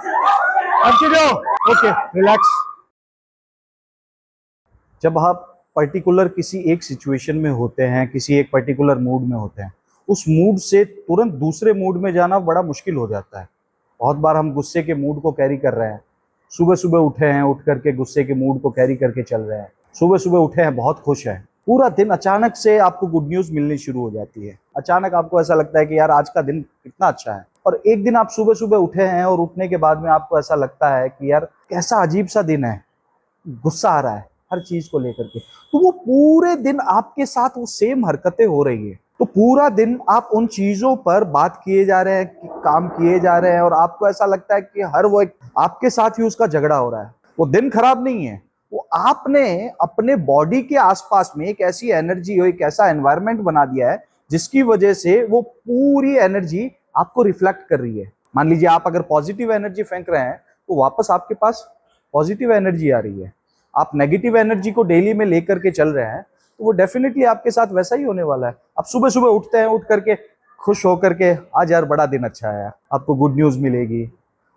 Okay, relax. जब आप particular किसी एक सिचुएशन में होते हैं, किसी एक पर्टिकुलर मूड में होते हैं, उस मूड से तुरंत दूसरे मूड में जाना बड़ा मुश्किल हो जाता है। बहुत बार हम गुस्से के मूड को कैरी कर रहे हैं, सुबह सुबह उठे हैं, उठ करके गुस्से के मूड को कैरी करके चल रहे हैं, सुबह सुबह उठे हैं, बहुत खुश हैं, पूरा दिन अचानक से आपको गुड न्यूज मिलनी शुरू हो जाती है। अचानक आपको ऐसा लगता है कि यार आज का दिन कितना अच्छा है, और एक दिन आप सुबह सुबह उठे हैं और उठने के बाद में आपको ऐसा लगता है कि यार कैसा अजीब सा दिन है, गुस्सा आ रहा है हर चीज को लेकर के। तो वो पूरे दिन आपके साथ वो सेम हरकतें हो रही है, तो पूरा दिन आप उन चीजों पर बात किए जा रहे हैं, काम किए जा रहे हैं, और आपको ऐसा लगता है कि हर वो आपके साथ ही उसका झगड़ा हो रहा है। वो दिन खराब नहीं है, वो आपने अपने बॉडी के आसपास में एक ऐसी एनर्जी हो, एक ऐसा एनवायरनमेंट बना दिया है जिसकी वजह से वो पूरी एनर्जी आपको रिफ्लेक्ट कर रही है। मान लीजिए आप अगर पॉजिटिव एनर्जी फेंक रहे हैं तो वापस आपके पास पॉजिटिव एनर्जी आ रही है। आप नेगेटिव एनर्जी को डेली में लेकर के चल रहे हैं तो वो डेफिनेटली आपके साथ वैसा ही होने वाला है। आप सुबह सुबह उठते हैं, उठ करके खुश होकर के आज यार बड़ा दिन अच्छा है, आपको गुड न्यूज मिलेगी।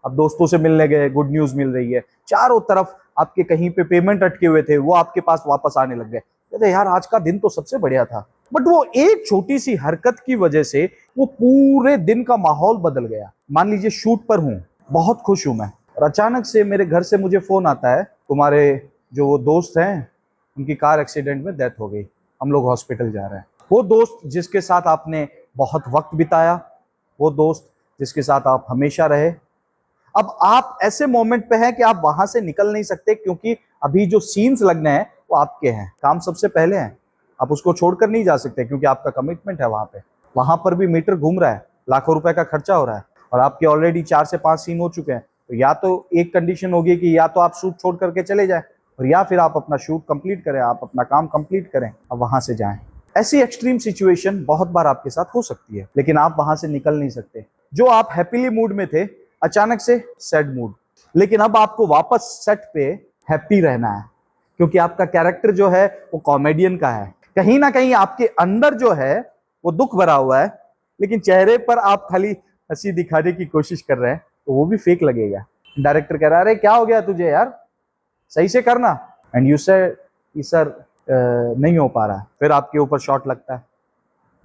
अब दोस्तों से मिलने गए, गुड न्यूज मिल रही है, चारों तरफ आपके कहीं पे पेमेंट अटके हुए थे वो आपके पास वापस आने लग गए। कहते यार आज का दिन तो सबसे बढ़िया था, बट वो एक छोटी सी हरकत की वजह से वो पूरे दिन का माहौल बदल गया। मान लीजिए शूट पर हूँ, बहुत खुश हूं मैं, और अचानक से मेरे घर से मुझे फोन आता है, तुम्हारे जो वो दोस्त हैं उनकी कार एक्सीडेंट में डेथ हो गई, हम लोग हॉस्पिटल जा रहे हैं। वो दोस्त जिसके साथ आपने बहुत वक्त बिताया, वो दोस्त जिसके साथ आप हमेशा रहे, अब आप ऐसे मोमेंट पे हैं कि आप वहां से निकल नहीं सकते, क्योंकि अभी जो सीन्स लगने हैं वो आपके हैं, काम सबसे पहले हैं, आप उसको छोड़कर नहीं जा सकते क्योंकि आपका कमिटमेंट है वहां पे। वहां पर भी मीटर घूम रहा है, लाखों रुपए का खर्चा हो रहा है, और आपके ऑलरेडी 4 से 5 सीन हो चुके हैं। तो या तो एक कंडीशन होगी कि या तो आप शूट छोड़ करके चले जाएं, और या फिर आप अपना शूट कंप्लीट करें, आप अपना काम कंप्लीट करें, अब वहां से जाएं। ऐसी एक्सट्रीम सिचुएशन बहुत बार आपके साथ हो सकती है, लेकिन आप वहां से निकल नहीं सकते। जो आप हैप्पीली मूड में थे, अचानक से सैड मूड, लेकिन अब आपको वापस सेट पे हैप्पी रहना है, क्योंकि आपका कैरेक्टर जो है वो कॉमेडियन का है। कहीं ना कहीं आपके अंदर जो है वो दुख भरा हुआ है, लेकिन चेहरे पर आप खाली हंसी दिखाने की कोशिश कर रहे हैं, तो वो भी फेक लगेगा। डायरेक्टर कह रहा है अरे क्या हो गया तुझे यार, सही से करना, एंड यू से सर नहीं हो पा रहा है। फिर आपके ऊपर शॉट लगता है,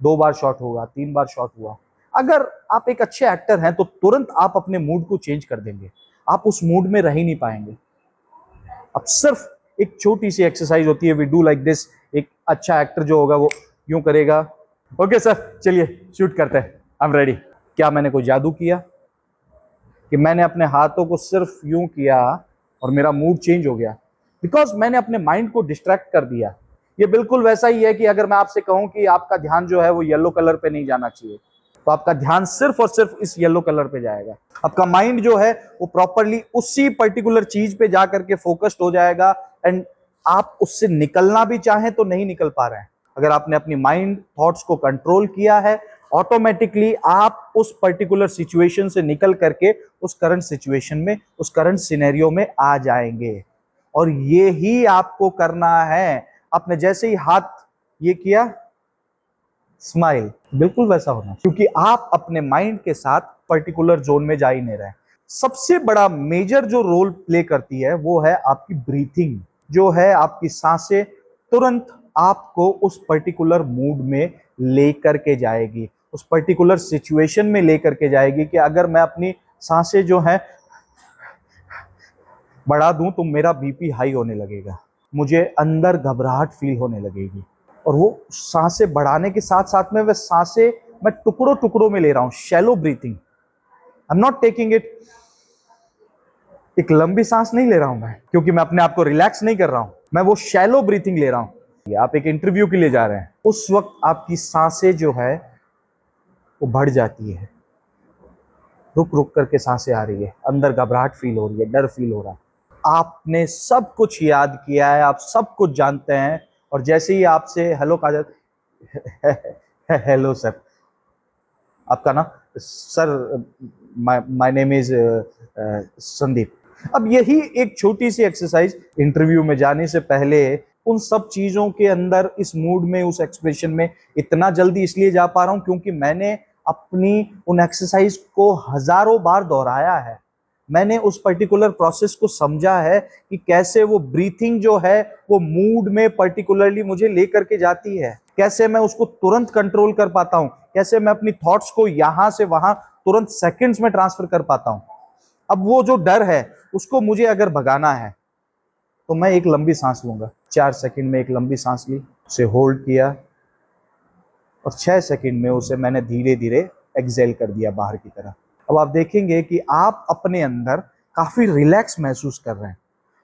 2 बार शॉट होगा, 3 बार शॉट हुआ। अगर आप एक अच्छे एक्टर हैं तो तुरंत आप अपने मूड को चेंज कर देंगे, आप उस मूड में रह ही नहीं पाएंगे। अब सिर्फ एक छोटी सी एक्सरसाइज होती है, वी डू लाइक दिस। एक अच्छा एक्टर जो होगा वो यूं करेगा, ओके सर चलिए शूट करते हैं, आई एम रेडी। क्या मैंने कोई जादू किया कि मैंने अपने हाथों को सिर्फ यूं किया और मेरा मूड चेंज हो गया? बिकॉज मैंने अपने माइंड को डिस्ट्रैक्ट कर दिया। ये बिल्कुल वैसा ही है कि अगर मैं आपसे कहूं कि आपका ध्यान जो है वो येलो कलर पे नहीं जाना चाहिए, तो आपका ध्यान सिर्फ और सिर्फ इस येलो कलर पे जाएगा। आपका माइंड जो है वो प्रॉपरली उसी पर्टिकुलर चीज पे जा करके फोकस्ड हो जाएगा, एंड आप उससे निकलना भी चाहें तो नहीं निकल पा रहे हैं। अगर आपने अपनी माइंड थॉट्स को कंट्रोल किया है, ऑटोमेटिकली आप उस पर्टिकुलर सिचुएशन से निकल करके उस करंट सिचुएशन में, उस करंट सिनेरियो में आ जाएंगे। और ये ही आपको करना है। आपने जैसे ही हाथ ये किया, स्माइल, बिल्कुल वैसा होना, क्योंकि आप अपने माइंड के साथ पर्टिकुलर जोन में जा ही नहीं रहे। सबसे बड़ा मेजर जो रोल प्ले करती है वो है आपकी ब्रीथिंग, जो है आपकी सांसें तुरंत आपको उस पर्टिकुलर मूड में लेकर के जाएगी, उस पर्टिकुलर सिचुएशन में लेकर के जाएगी। कि अगर मैं अपनी सांसें जो है बढ़ा दूं तो मेरा बीपी हाई होने लगेगा, मुझे अंदर घबराहट फील होने लगेगी, और वो सांसें बढ़ाने के साथ साथ में वह सांसें मैं टुकड़ों टुकड़ों में ले रहा हूं, shallow breathing. I am not taking it, एक लंबी सांस नहीं ले रहा हूं मैं, क्योंकि मैं अपने आप को रिलैक्स नहीं कर रहा हूं, मैं वो शैलो ब्रीथिंग ले रहा हूं। आप एक इंटरव्यू के लिए जा रहे हैं, उस वक्त आपकी सांसें जो है वो बढ़ जाती है, रुक रुक करके सांसें आ रही है, अंदर घबराहट फील हो रही है, डर फील हो रहा है। आपने सब कुछ याद किया है, आप सब कुछ जानते हैं, और जैसे ही आपसे हेलो कहा जाता हेलो सर, आपका ना sir, my name is Sandeep. अब यही एक छोटी सी एक्सरसाइज इंटरव्यू में जाने से पहले उन सब चीजों के अंदर, इस मूड में, उस एक्सप्रेशन में इतना जल्दी इसलिए जा पा रहा हूं क्योंकि मैंने अपनी उन एक्सरसाइज को हजारों बार दोहराया है। मैंने उस पर्टिकुलर प्रोसेस को समझा है कि कैसे वो ब्रीथिंग जो है वो मूड में पर्टिकुलरली मुझे लेकर के जाती है, कैसे मैं उसको तुरंत कंट्रोल कर पाता हूं, कैसे मैं अपनी थॉट्स को यहां से वहां तुरंत सेकंड्स में ट्रांसफर कर पाता हूं। अब वो जो डर है उसको मुझे अगर भगाना है तो मैं एक लंबी सांस लूंगा। 4 सेकंड में एक लंबी सांस ली, उसे होल्ड किया और 6 सेकंड में उसे मैंने धीरे धीरे एक्सेल कर दिया बाहर की तरफ। अब आप देखेंगे कि आप अपने अंदर काफी रिलैक्स महसूस कर रहे हैं,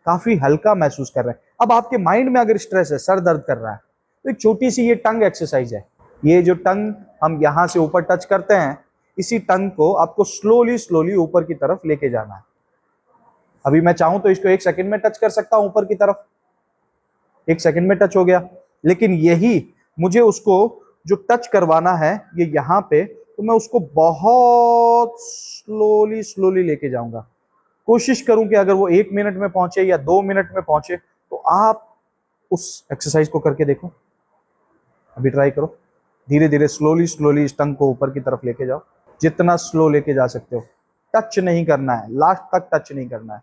काफी हल्का महसूस कर रहे हैं। अब आपके माइंड में अगर स्ट्रेस है, सर दर्द कर रहा है, तो एक छोटी सी ये टंग एक्सरसाइज है। ये जो टंग हम यहां से ऊपर टच करते हैं, इसी टंग को आपको स्लोली स्लोली ऊपर की तरफ लेके जाना है। अभी मैं चाहूं तो इसको 1 सेकंड में टच कर सकता हूं ऊपर की तरफ, 1 सेकंड में टच हो गया। लेकिन यही मुझे उसको जो टच करवाना है ये यहाँ पे, तो मैं उसको बहुत स्लोली स्लोली लेके जाऊंगा। कोशिश करूं कि अगर वो 1 मिनट में पहुंचे या 2 मिनट में पहुंचे, तो आप उस एक्सरसाइज को करके देखो। अभी ट्राई करो, धीरे धीरे स्लोली स्लोली इस टंग को ऊपर की तरफ लेके जाओ, जितना स्लो लेके जा सकते हो। टच नहीं करना है, लास्ट तक टच नहीं करना है।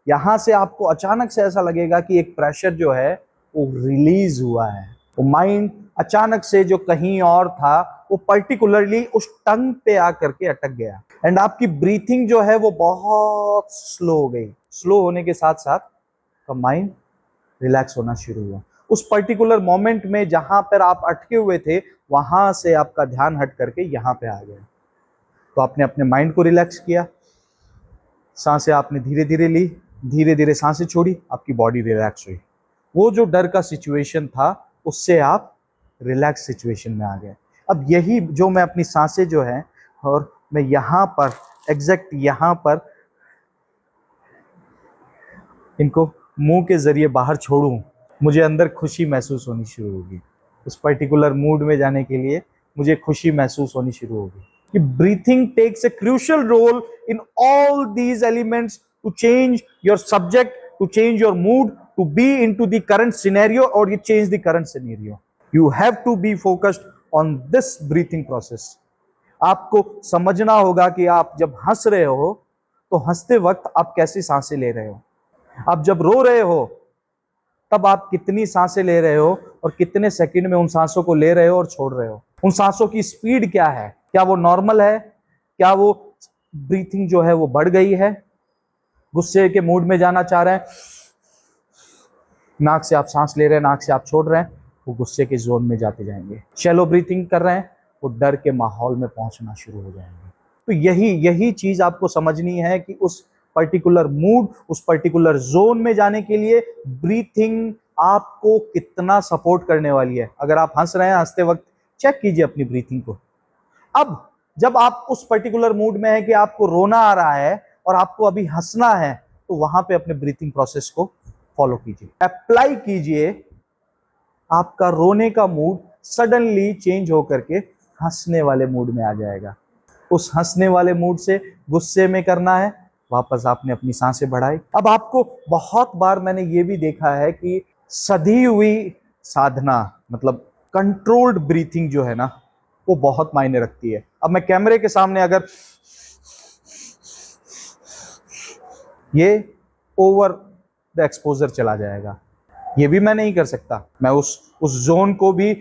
यहां से आपको अचानक से ऐसा लगेगा कि एक प्रेशर जो है वो रिलीज हुआ है। वो माइंड अचानक से जो कहीं और था वो पर्टिकुलरली उस टंग पे आकर के अटक गया, एंड आपकी ब्रीथिंग जो है वो बहुत स्लो हो गई। स्लो होने के साथ साथ का माइंड रिलैक्स होना शुरू हुआ। उस पर्टिकुलर मोमेंट में जहां पर आप अटके हुए थे, वहां से आपका ध्यान हट करके यहाँ पे आ गया। तो आपने अपने माइंड को रिलैक्स किया, सांसें आपने धीरे धीरे ली, धीरे धीरे सांसें छोड़ी, आपकी बॉडी रिलैक्स हुई। वो जो डर का सिचुएशन था उससे आप रिलैक्स सिचुएशन में आ गए। अब यही जो मैं अपनी सांसें जो है, और मैं यहाँ पर एग्जैक्ट यहाँ पर इनको मुंह के जरिए बाहर छोड़ूं, मुझे अंदर खुशी महसूस होनी शुरू होगी। उस पर्टिकुलर मूड में जाने के लिए मुझे खुशी महसूस होनी शुरू होगी कि breathing takes a crucial role in all these elements to change your subject, to change your mood, to be into the current scenario, और ये change the current scenario. You have to be focused on this breathing process. आपको समझना होगा कि आप जब हंस रहे हो तो हंसते वक्त आप कैसी सांसें ले रहे हो, आप जब रो रहे हो तब आप कितनी सांसें ले रहे हो और कितने सेकंड में उन सांसों को ले रहे हो और छोड़ रहे हो। उन सांसों की स्पीड क्या है, क्या वो नॉर्मल है, क्या वो ब्रीथिंग जो है वो बढ़ गई है। गुस्से के मूड में जाना चाह रहे हैं, नाक से आप सांस ले रहे हैं, नाक से आप छोड़ रहे हैं, वो गुस्से के जोन में जाते जाएंगे। शैलो ब्रीथिंग कर रहे हैं, वो डर के माहौल में पहुंचना शुरू हो जाएंगे। तो यही चीज आपको समझनी है कि उस पर्टिकुलर मूड, उस पर्टिकुलर जोन में जाने के लिए ब्रीथिंग आपको कितना सपोर्ट करने वाली है। अगर आप हंस रहे हैं, हंसते वक्त चेक कीजिए अपनी ब्रीथिंग को। अब जब आप उस पर्टिकुलर मूड में है कि आपको रोना आ रहा है और आपको अभी हंसना है, तो वहां पे अपने ब्रीथिंग प्रोसेस को फॉलो कीजिए, अप्लाई कीजिए। आपका रोने का मूड सडनली चेंज होकर के हंसने वाले मूड में आ जाएगा। उस हंसने वाले मूड से गुस्से में करना है, वापस आपने अपनी सांसें बढ़ाई। अब आपको बहुत बार मैंने ये भी देखा है कि सधी हुई साधना, मतलब कंट्रोल्ड ब्रीथिंग जो है ना, वो बहुत मायने रखती है। अब मैं कैमरे के सामने अगर ये ओवर द एक्सपोजर चला जाएगा, ये भी मैं नहीं कर सकता। मैं उस जोन को भी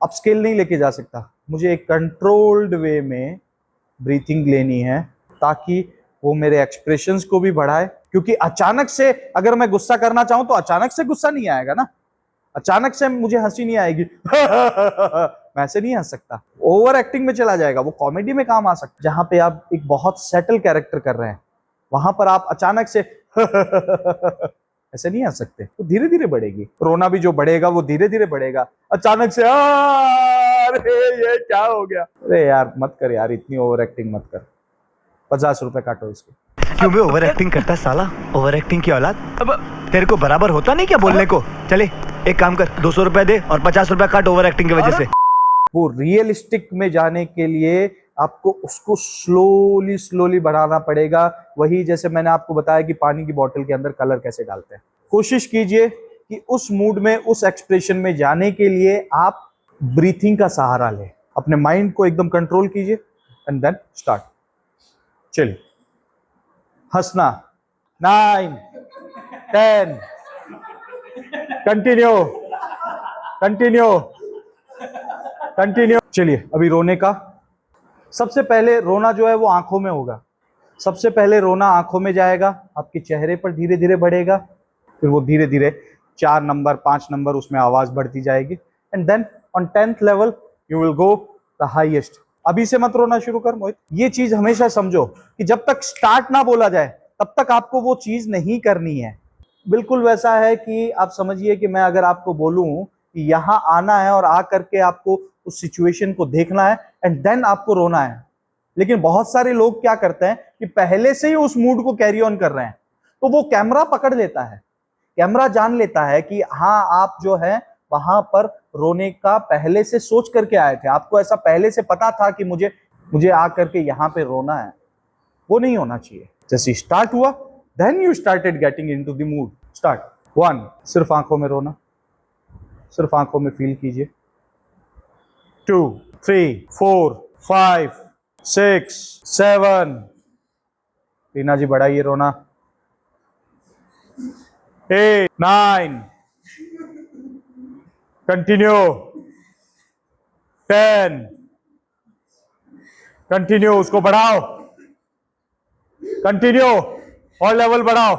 अपस्केल नहीं लेके जा सकता। मुझे एक कंट्रोल्ड वे में ब्रीथिंग लेनी है ताकि वो मेरे एक्सप्रेशंस को भी बढ़ाए। क्योंकि अचानक से अगर मैं गुस्सा करना चाहूं तो अचानक से गुस्सा नहीं आएगा ना, अचानक से मुझे हंसी नहीं आएगी मैं ऐसे नहीं हंस सकता, ओवर एक्टिंग में चला जाएगा। वो कॉमेडी में काम आ सकता है, जहां पे आप एक बहुत सेटल कैरेक्टर कर रहे हैं, वहां पर आप अचानक से ऐसे नहीं हंस सकते। तो धीरे धीरे बढ़ेगी। रोना भी जो बढ़ेगा वो धीरे धीरे बढ़ेगा। अचानक से अरे ये क्या हो गया, अरे यार मत कर यार, इतनी ओवर एक्टिंग मत कर, 50 रुपए काटो इसके। क्यों बे ओवर एक्टिंग करता साला, ओवर एक्टिंग की औलाद। अब तेरे को बराबर होता नहीं क्या बोलने को। चले एक काम कर, 200 रुपए दे और 50 रुपए काट ओवर एक्टिंग की वजह से। वो रियलिस्टिक में जाने के लिए आपको उसको स्लोली स्लोली बढ़ाना पड़ेगा। वही जैसे मैंने आपको बताया कि पानी की बोतल के अंदर कलर कैसे डालते हैं। कोशिश कीजिए कि उस मूड में, उस एक्सप्रेशन में जाने के लिए आप ब्रीथिंग का सहारा लें। अपने माइंड को एकदम कंट्रोल कीजिए एंड देन स्टार्ट। चलिए, हंसना। 9, 10, कंटिन्यू कंटिन्यू कंटिन्यू। चलिए अभी रोने का। सबसे पहले रोना जो है वो आंखों में होगा। सबसे पहले रोना आंखों में जाएगा, आपके चेहरे पर धीरे धीरे बढ़ेगा, फिर वो धीरे धीरे 4 नंबर 5 नंबर उसमें आवाज बढ़ती जाएगी, and then on 10th level you will go the highest. अभी से मत रोना शुरू कर मोहित, ये चीज हमेशा समझो कि जब तक स्टार्ट ना बोला जाए तब तक आपको वो चीज नहीं करनी है। बिल्कुल वैसा है कि आप समझिए कि मैं अगर आपको बोलूं कि यहाँ आना है और आ करके आपको उस सिचुएशन को देखना है एंड देन आपको रोना है, लेकिन बहुत सारे लोग क्या करते हैं कि पहले से ही उस मूड को कैरी ऑन कर रहे हैं, तो वो कैमरा पकड़ लेता है, कैमरा जान लेता है कि हाँ आप जो है वहां पर रोने का पहले से सोच करके आए थे, आपको ऐसा पहले से पता था कि मुझे आ करके यहाँ पे रोना है। वो नहीं होना चाहिए। जैसे स्टार्ट हुआ then you started getting into the mood. Start 1, सिर्फ आंखों में रोना, सिर्फ आंखों में फील कीजिए। 2, 3, 4, 5, 6, 7, रीना जी बढ़ाइए रोना। 8, 9, कंटिन्यू। 10, कंटिन्यू, उसको बढ़ाओ, कंटिन्यू, और लेवल बढ़ाओ,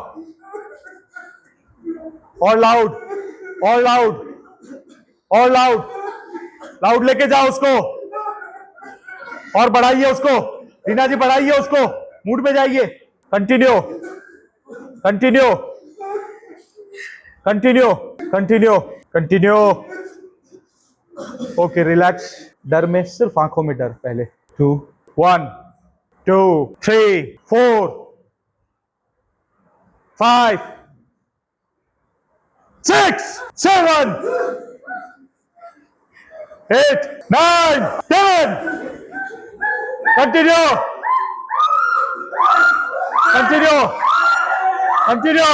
और लाउड, और लाउड, और लाउड, लाउड लेके जाओ उसको, और बढ़ाइए उसको, रीना जी बढ़ाइए उसको, मूड में जाइए। Continue continue continue continue continue. Okay relax. डर में सिर्फ आंखों में डर पहले। 2, 1, 2, 3, 4, 5, 6, 7, 8, 9, 10, continue continue continue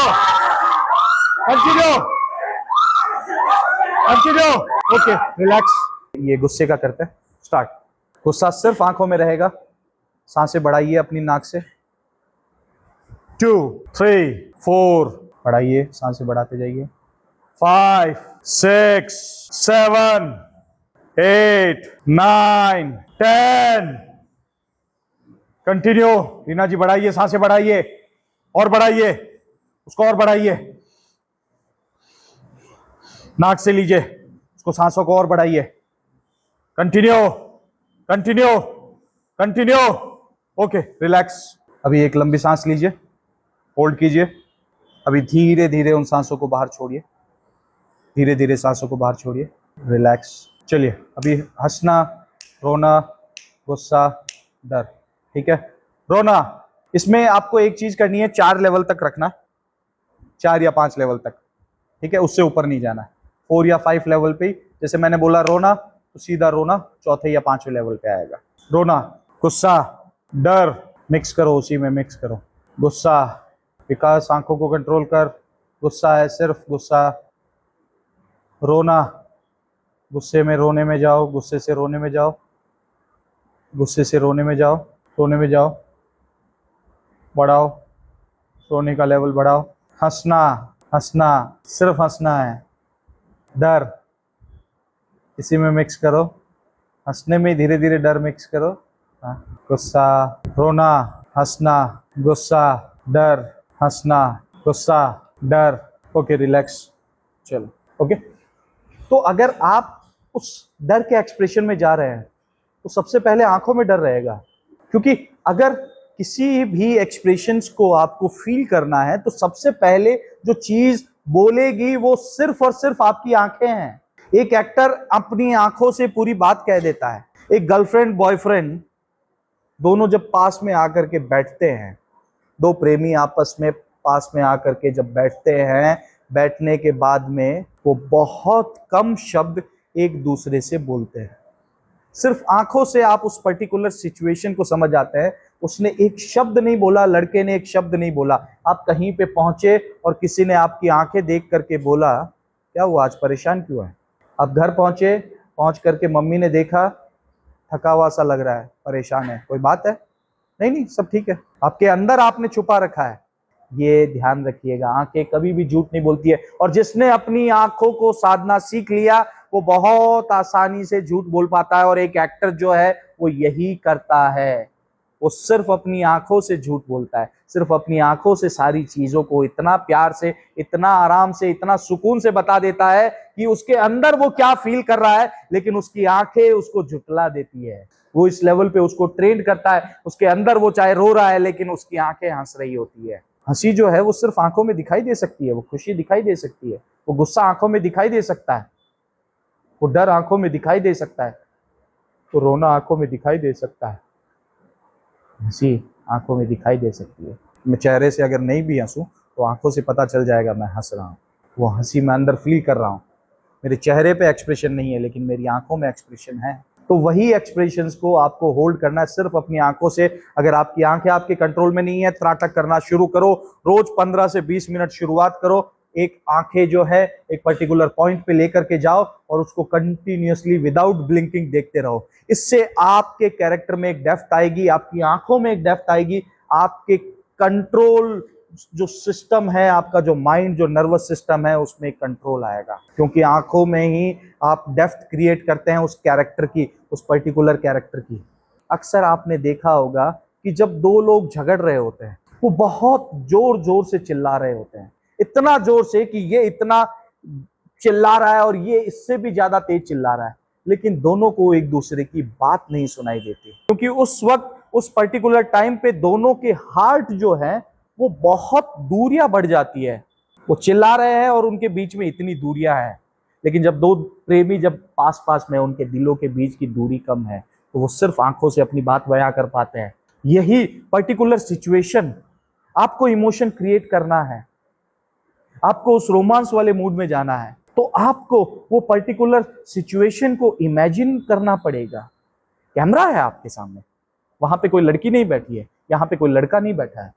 continue continue. Okay relax. ये गुस्से का करते हैं। स्टार्ट। गुस्सा सिर्फ आंखों में रहेगा, सांसें बढ़ाइए अपनी नाक से। 2, 3, 4, बढ़ाइए, सांसें बढ़ाते जाइए। 5, 6, 7, 8, 9, 10, कंटिन्यू। रीना जी बढ़ाइए, सांसें बढ़ाइए, और बढ़ाइए उसको, और बढ़ाइए, नाक से लीजिए उसको, सांसों को और बढ़ाइए। Continue continue continue. Okay relax. अभी एक लंबी सांस लीजिए, होल्ड कीजिए। अभी धीरे धीरे उन सांसों को बाहर छोड़िए, धीरे धीरे सांसों को बाहर छोड़िए। रिलैक्स। चलिए अभी हंसना, रोना, गुस्सा, डर, ठीक है। रोना, इसमें आपको एक चीज करनी है, 4 लेवल तक रखना, 4 या 5 लेवल तक, ठीक है, उससे ऊपर नहीं जाना है। 4 या 5 लेवल पे ही, जैसे मैंने बोला रोना तो सीधा रोना 4थे या 5वें लेवल पे आएगा। रोना, गुस्सा, डर, मिक्स करो, उसी में मिक्स करो। गुस्सा, विकास आंखों को कंट्रोल कर, गुस्सा है सिर्फ गुस्सा। रोना, गुस्से में रोने में जाओ, गुस्से से रोने में जाओ, गुस्से से रोने में जाओ, रोने में जाओ, बढ़ाओ, रोने का लेवल बढ़ाओ। हंसना, हंसना, सिर्फ हंसना है। डर, इसी में मिक्स करो, हंसने में धीरे धीरे डर मिक्स करो। गुस्सा, रोना, हंसना, गुस्सा, डर, हंसना, गुस्सा, डर। Okay relax. चलो ओके। तो अगर आप उस डर के एक्सप्रेशन में जा रहे हैं तो सबसे पहले आंखों में डर रहेगा, क्योंकि अगर किसी भी एक्सप्रेशंस को आपको फील करना है तो सबसे पहले जो चीज बोलेगी वो सिर्फ और सिर्फ आपकी आंखें हैं। एक एक्टर अपनी आंखों से पूरी बात कह देता है। एक गर्लफ्रेंड बॉयफ्रेंड दोनों जब पास में आकर के बैठते हैं, दो प्रेमी आपस में पास में आकर के जब बैठते हैं, बैठने के बाद में वो बहुत कम शब्द एक दूसरे से बोलते हैं। सिर्फ आंखों से आप उस पर्टिकुलर सिचुएशन को समझ आते हैं। उसने एक शब्द नहीं बोला, लड़के ने एक शब्द नहीं बोला। आप कहीं पे पहुंचे और किसी ने आपकी आंखें देख करके बोला, क्या हुआ आज परेशान क्यों है? आप घर पहुंचे, पहुंच करके मम्मी ने देखा थका हुआ सा लग रहा है, परेशान है, कोई बात है? नहीं नहीं, सब ठीक है, आपके अंदर आपने छुपा रखा है। ये ध्यान रखिएगा, आंखें कभी भी झूठ नहीं बोलती है, और जिसने अपनी आंखों को साधना सीख लिया वो बहुत आसानी से झूठ बोल पाता है। और एक एक्टर जो है वो यही करता है, वो सिर्फ अपनी आंखों से झूठ बोलता है, सिर्फ अपनी आंखों से सारी चीजों को इतना प्यार से, इतना आराम से, इतना सुकून से बता देता है कि उसके अंदर वो क्या फील कर रहा है, लेकिन उसकी आंखें उसको झुठला देती है। वो इस लेवल पे उसको ट्रेन करता है, उसके अंदर वो चाहे रो रहा है लेकिन उसकी आंखें हंस रही होती है। हंसी जो है वो सिर्फ आंखों में दिखाई दे सकती है, वो खुशी दिखाई दे सकती है, वो गुस्सा आंखों में दिखाई दे सकता है, वो डर आंखों में दिखाई दे सकता है, तो रोना आंखों में दिखाई दे सकता है, हंसी आंखों में दिखाई दे सकती है। मैं चेहरे से अगर नहीं भी हंसूं तो आंखों से पता चल जाएगा मैं हंस रहा हूँ, वो हंसी मैं अंदर फील कर रहा हूँ। मेरे चेहरे पे एक्सप्रेशन नहीं है लेकिन मेरी आंखों में एक्सप्रेशन है। तो वही एक्सप्रेशंस को आपको होल्ड करना है सिर्फ अपनी आंखों से। अगर आपकी आंखें आपके कंट्रोल में नहीं है, त्राटक करना शुरू करो, रोज 15 से 20 मिनट शुरुआत करो। एक आंखें जो है एक पर्टिकुलर पॉइंट पे लेकर के जाओ और उसको कंटिन्यूअसली विदाउट ब्लिंकिंग देखते रहो। इससे आपके कैरेक्टर में एक डेप्थ आएगी, आपकी आंखों में एक डेप्थ आएगी, आपके कंट्रोल जो सिस्टम है, आपका जो माइंड, जो नर्वस सिस्टम है, उसमें कंट्रोल आएगा, क्योंकि आंखों में ही आप डेप्थ क्रिएट करते हैं उस कैरेक्टर की, उस पर्टिकुलर कैरेक्टर की। अक्सर आपने देखा होगा कि जब दो लोग झगड़ रहे होते हैं वो बहुत जोर जोर से चिल्ला रहे होते हैं, इतना जोर से कि ये इतना चिल्ला रहा है और ये इससे भी ज्यादा तेज चिल्ला रहा है, लेकिन दोनों को एक दूसरे की बात नहीं सुनाई देती, क्योंकि उस वक्त उस पर्टिकुलर टाइम पे दोनों के हार्ट जो है वो बहुत दूरियां बढ़ जाती है। वो चिल्ला रहे हैं और उनके बीच में इतनी दूरियां हैं, लेकिन जब दो प्रेमी जब पास पास में, उनके दिलों के बीच की दूरी कम है, तो वो सिर्फ आंखों से अपनी बात बयां कर पाते हैं। यही पर्टिकुलर सिचुएशन, आपको इमोशन क्रिएट करना है, आपको उस रोमांस वाले मूड में जाना है, तो आपको वो पर्टिकुलर सिचुएशन को इमेजिन करना पड़ेगा। कैमरा है आपके सामने, वहां पे कोई लड़की नहीं बैठी है, यहाँ पे कोई लड़का नहीं बैठा है,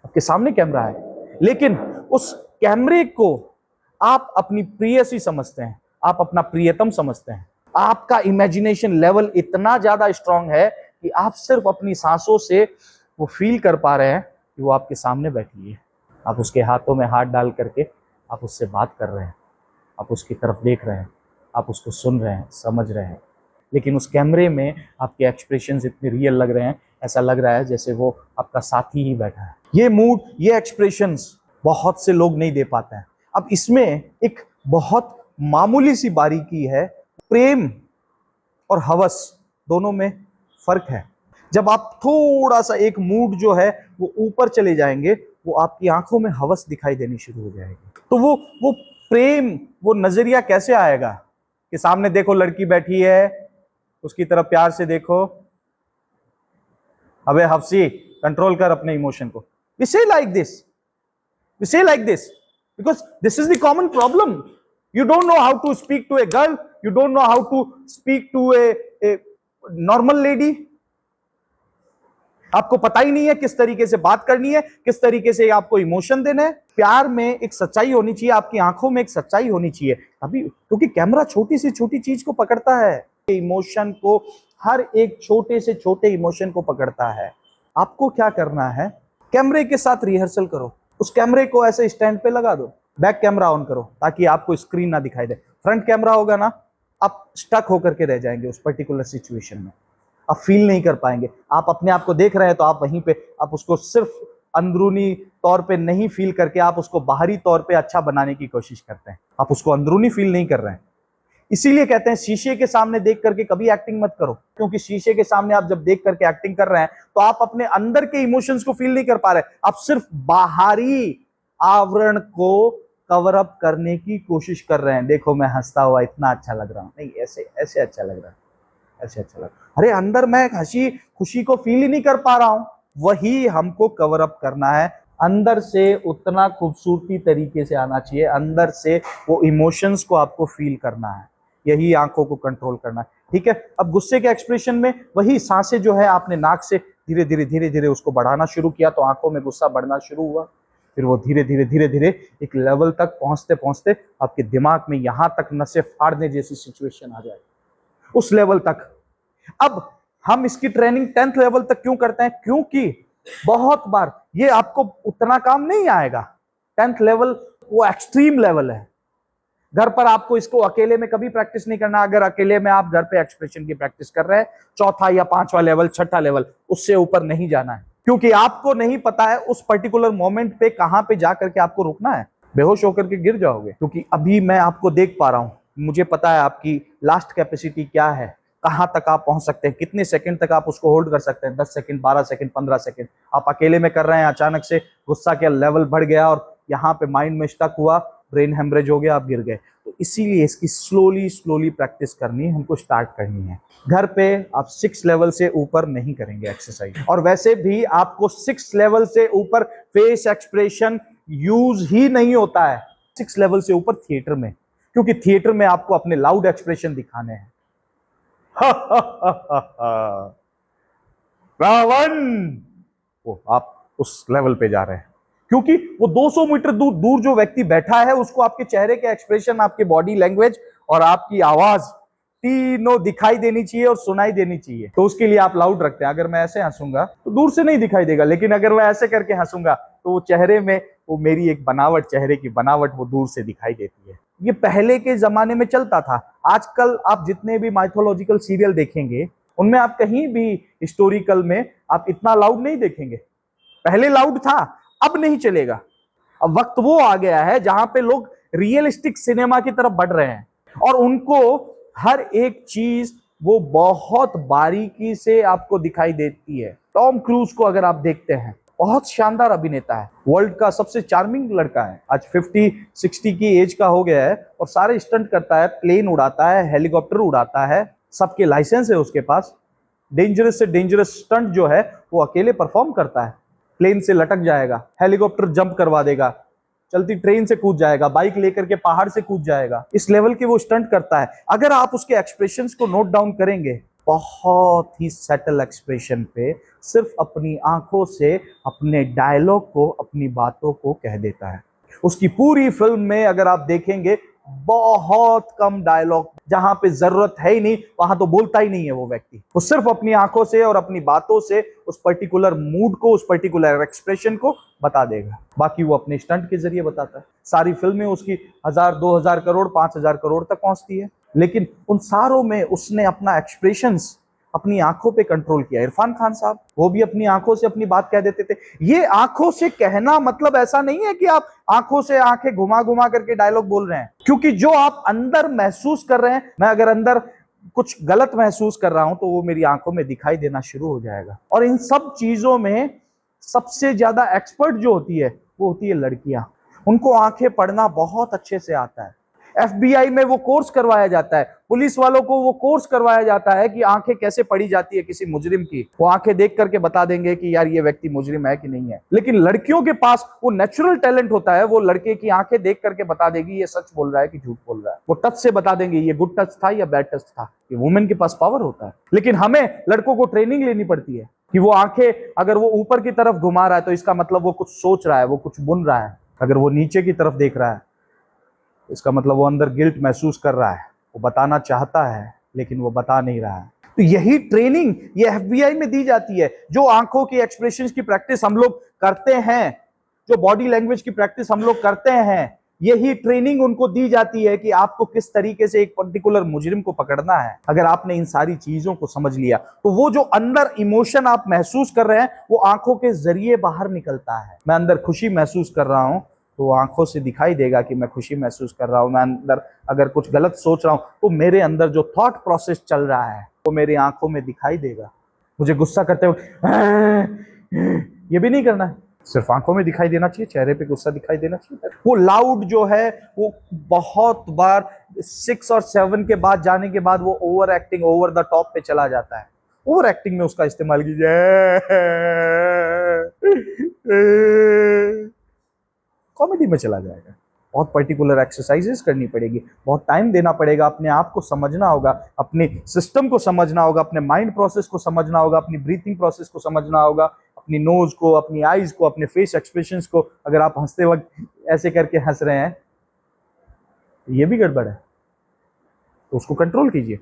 आपके सामने कैमरा है, लेकिन उस कैमरे को आप अपनी प्रियसी समझते हैं, आप अपना प्रियतम समझते हैं। आपका इमेजिनेशन लेवल इतना ज्यादा स्ट्रांग है कि आप सिर्फ अपनी सांसों से वो फील कर पा रहे हैं कि वो आपके सामने बैठी है, आप उसके हाथों में हाथ डाल करके आप उससे बात कर रहे हैं, आप उसकी तरफ देख रहे हैं, आप उसको सुन रहे हैं, समझ रहे हैं, लेकिन उस कैमरे में आपके एक्सप्रेशंस इतने रियल लग रहे हैं, ऐसा लग रहा है जैसे वो आपका साथी ही बैठा है। ये मूड, ये एक्सप्रेशंस बहुत से लोग नहीं दे पाते हैं। अब इसमें एक बहुत मामूली सी बारीकी है, प्रेम और हवस दोनों में फर्क है। जब आप थोड़ा सा एक मूड जो है वो ऊपर चले जाएंगे, वो आपकी आंखों में हवस दिखाई देनी शुरू हो जाएगी। तो वो प्रेम, वो नजरिया कैसे आएगा कि सामने देखो लड़की बैठी है, उसकी तरफ प्यार से देखो, अबे हफ्सी कंट्रोल कर अपने इमोशन को। We say like this, we say like this because this is the common problem. You don't know how to speak to a girl, you don't know how to speak to a normal lady. आपको पता ही नहीं है किस तरीके से बात करनी है, किस तरीके से आपको इमोशन देना है। प्यार में एक सच्चाई होनी चाहिए, आपकी आंखों में एक सच्चाई होनी चाहिए, अभी क्योंकि कैमरा छोटी से छोटी चीज को पकड़ता है, इमोशन को, हर एक छोटे से छोटे इमोशन को पकड़ता है। आपको क्या करना है, कैमरे के साथ रिहर्सल करो, उस कैमरे को ऐसे स्टैंड पे लगा दो, बैक कैमरा ऑन करो ताकि आपको स्क्रीन ना दिखाई दे। फ्रंट कैमरा होगा ना, आप स्टक होकर के रह जाएंगे उस पर्टिकुलर सिचुएशन में, आप फील नहीं कर पाएंगे। आप अपने आप को देख रहे हैं तो आप वहीं पे, आप उसको सिर्फ अंदरूनी तौर पे नहीं फील करके आप उसको बाहरी तौर पे अच्छा बनाने की कोशिश करते हैं, आप उसको अंदरूनी फील नहीं कर रहे हैं। इसीलिए कहते हैं शीशे के सामने देख करके कभी एक्टिंग मत करो, क्योंकि शीशे के सामने आप जब देख करके एक्टिंग कर रहे हैं तो आप अपने अंदर के इमोशंस को फील नहीं कर पा रहे, आप सिर्फ बाहरी आवरण को कवर अप करने की कोशिश कर रहे हैं। देखो मैं हंसता हुआ इतना अच्छा लग रहा हूं, नहीं ऐसे ऐसे अच्छा लग रहा है, ऐसे अच्छा लग रहा है, अरे अंदर मैं हंसी खुशी को फील ही नहीं कर पा रहा हूं। वही हमको कवर अप करना है, अंदर से उतना खूबसूरती तरीके से आना चाहिए, अंदर से वो इमोशंस को आपको फील करना है, यही आंखों को कंट्रोल करना है। ठीक है, अब गुस्से के एक्सप्रेशन में वही सांसें जो है, आपने नाक से धीरे धीरे धीरे धीरे उसको बढ़ाना शुरू किया तो आंखों में गुस्सा बढ़ना शुरू हुआ, फिर वो धीरे धीरे धीरे धीरे एक लेवल तक पहुंचते पहुंचते आपके दिमाग में यहां तक नसें फाड़ने जैसी सिचुएशन आ जाए, उस लेवल तक। अब हम इसकी ट्रेनिंग 10th लेवल तक क्यों करते हैं? क्योंकि बहुत बार ये आपको उतना काम नहीं आएगा। 10th लेवल वो एक्सट्रीम लेवल है। घर पर आपको इसको अकेले में कभी प्रैक्टिस नहीं करना। अगर अकेले में आप घर पे एक्सप्रेशन की प्रैक्टिस कर रहे हैं, चौथा या पांचवा लेवल, छठा लेवल, उससे ऊपर नहीं जाना है, क्योंकि आपको नहीं पता है उस पर्टिकुलर मोमेंट पे कहां पे जाकर के आपको रुकना है। बेहोश होकर के गिर जाओगे। क्योंकि अभी मैं आपको देख पा रहा हूं, मुझे पता है आपकी लास्ट कैपेसिटी क्या है, कहां तक आप पहुंच सकते हैं, कितने सेकंड तक आप उसको होल्ड कर सकते हैं। 10 सेकंड, 12 सेकंड, 15 सेकंड। आप अकेले में कर रहे हैं, अचानक से गुस्सा का लेवल बढ़ गया और यहाँ पे माइंड में स्टक हुआ, ब्रेन हेमरेज हो गया, आप गिर गए। तो इसीलिए इसकी स्लोली प्रैक्टिस करनी हमको स्टार्ट करनी है। घर पे आप 6 लेवल से ऊपर नहीं करेंगे एक्सरसाइज, और वैसे भी आपको 6 लेवल से ऊपर फेस एक्सप्रेशन यूज ही नहीं होता है। 6 लेवल से ऊपर थिएटर में, क्योंकि थिएटर में आपको अपने लाउड एक्सप्रेशन दिखाने हैं। रावण, वो आप उस लेवल पे जा रहे हैं, क्योंकि वो 200 मीटर दूर जो व्यक्ति बैठा है उसको आपके चेहरे के एक्सप्रेशन, आपके बॉडी लैंग्वेज और आपकी आवाज तीनों दिखाई देनी चाहिए और सुनाई देनी चाहिए। तो उसके लिए आप लाउड रखते हैं। अगर मैं ऐसे हंसूंगा तो दूर से नहीं दिखाई देगा, लेकिन अगर मैं ऐसे करके हंसूंगा तो वो चेहरे में, वो मेरी एक बनावट, चेहरे की बनावट वो दूर से दिखाई देती है। ये पहले के जमाने में चलता था। आजकल आप जितने भी माइथोलॉजिकल सीरियल देखेंगे उनमें आप कहीं भी हिस्टोरिकल में आप इतना लाउड नहीं देखेंगे। पहले लाउड था, अब नहीं चलेगा। अब वक्त वो आ गया है जहां पे लोग रियलिस्टिक सिनेमा की तरफ बढ़ रहे हैं और उनको हर एक चीज वो बहुत बारीकी से आपको दिखाई देती है। टॉम क्रूज को अगर आप देखते हैं, बहुत शानदार अभिनेता है, वर्ल्ड का सबसे चार्मिंग लड़का है। आज 50-60 की एज का हो गया है और सारे स्टंट करता है, प्लेन उड़ाता है, हेलीकॉप्टर उड़ाता है, सबके लाइसेंस है उसके पास। डेंजरस से डेंजरस स्टंट जो है वो अकेले परफॉर्म करता है। प्लेन से लटक जाएगा, हेलीकॉप्टर जंप करवा देगा, चलती ट्रेन से कूद जाएगा, बाइक लेकर के पहाड़ से कूद जाएगा। इस लेवल के वो स्टंट करता है। अगर आप उसके एक्सप्रेशंस को नोट डाउन करेंगे, बहुत ही सटल एक्सप्रेशन पे सिर्फ अपनी आंखों से अपने डायलॉग को, अपनी बातों को कह देता है। उसकी पूरी फिल्म में अगर आप देखेंगे बहुत कम डायलॉग, जहां पे जरूरत है ही नहीं वहां तो बोलता ही नहीं है वो व्यक्ति। वो सिर्फ अपनी आंखों से और अपनी बातों से उस पर्टिकुलर मूड को, उस पर्टिकुलर एक्सप्रेशन को बता देगा। बाकी वो अपने स्टंट के जरिए बताता है। सारी फिल्में उसकी 1000-2000 करोड़, 5000 करोड़ तक पहुंचती है, लेकिन उन सारों में उसने अपना एक्सप्रेशंस अपनी आंखों पे कंट्रोल किया। इरफान खान साहब, वो भी अपनी आंखों से अपनी बात कह देते थे। ये आंखों से कहना मतलब ऐसा नहीं है कि आप आंखों से आंखें घुमा घुमा करके डायलॉग बोल रहे हैं, क्योंकि जो आप अंदर महसूस कर रहे हैं, मैं अगर अंदर कुछ गलत महसूस कर रहा हूं तो वो मेरी आंखों में दिखाई देना शुरू हो जाएगा। और इन सब चीजों में सबसे ज्यादा एक्सपर्ट जो होती है वो होती है लड़कियां। उनको आंखें पढ़ना बहुत अच्छे से आता है। FBI में वो कोर्स करवाया जाता है, पुलिस वालों को वो कोर्स करवाया जाता है कि आंखें कैसे पढ़ी जाती है किसी मुजरिम की। वो आंखें देख करके बता देंगे कि यार ये व्यक्ति मुजरिम है कि नहीं है। लेकिन लड़कियों के पास वो नेचुरल टैलेंट होता है, वो लड़के की आंखें देख करके बता देगी ये सच बोल रहा है कि झूठ बोल रहा है। वो टच से बता देंगे ये गुड टच था या बैड टच था। ये वुमेन के पास पावर होता है। लेकिन हमें लड़कों को ट्रेनिंग लेनी पड़ती है कि वो आंखें अगर वो ऊपर की तरफ घुमा रहा है तो इसका मतलब वो कुछ सोच रहा है, वो कुछ बुन रहा है। अगर वो नीचे की तरफ देख रहा है इसका मतलब वो अंदर गिल्ट महसूस कर रहा है, वो बताना चाहता है लेकिन वो बता नहीं रहा है। तो यही ट्रेनिंग ये FBI में दी जाती है। जो आंखों की एक्सप्रेशंस की प्रैक्टिस हम लोग करते हैं, जो बॉडी लैंग्वेज की प्रैक्टिस हम लोग करते हैं, यही ट्रेनिंग उनको दी जाती है कि आपको किस तरीके से एक पर्टिकुलर मुजरिम को पकड़ना है। अगर आपने इन सारी चीजों को समझ लिया तो वो जो अंदर इमोशन आप महसूस कर रहे हैं वो आंखों के जरिए बाहर निकलता है। मैं अंदर खुशी महसूस कर रहा हूं तो आंखों से दिखाई देगा कि मैं खुशी महसूस कर रहा हूं। मैं अंदर अगर कुछ गलत सोच रहा हूं तो मेरे अंदर जो थॉट प्रोसेस चल रहा है वो मेरी आंखों में दिखाई देगा। मुझे गुस्सा करते हुए ये भी नहीं करना है, सिर्फ आंखों में दिखाई देना चाहिए, चेहरे पे गुस्सा दिखाई देना चाहिए। वो लाउड जो है वो बहुत बार 6 और 7 के बाद जाने के बाद वो over acting, over the top पे चला जाता है। ओवर एक्टिंग में उसका इस्तेमाल कीजिए, कॉमेडी में चला जाएगा। बहुत पर्टिकुलर एक्सरसाइजेस करनी पड़ेगी, बहुत टाइम देना पड़ेगा, अपने आप को समझना होगा, अपने सिस्टम को समझना होगा, अपने माइंड प्रोसेस को समझना होगा, अपनी ब्रीथिंग प्रोसेस को समझना होगा, अपनी नोज को, अपनी आईज को, अपने फेस एक्सप्रेशंस को। अगर आप हंसते वक्त ऐसे करके हंस रहे हैं तो ये भी गड़बड़ है, तो उसको कंट्रोल कीजिए।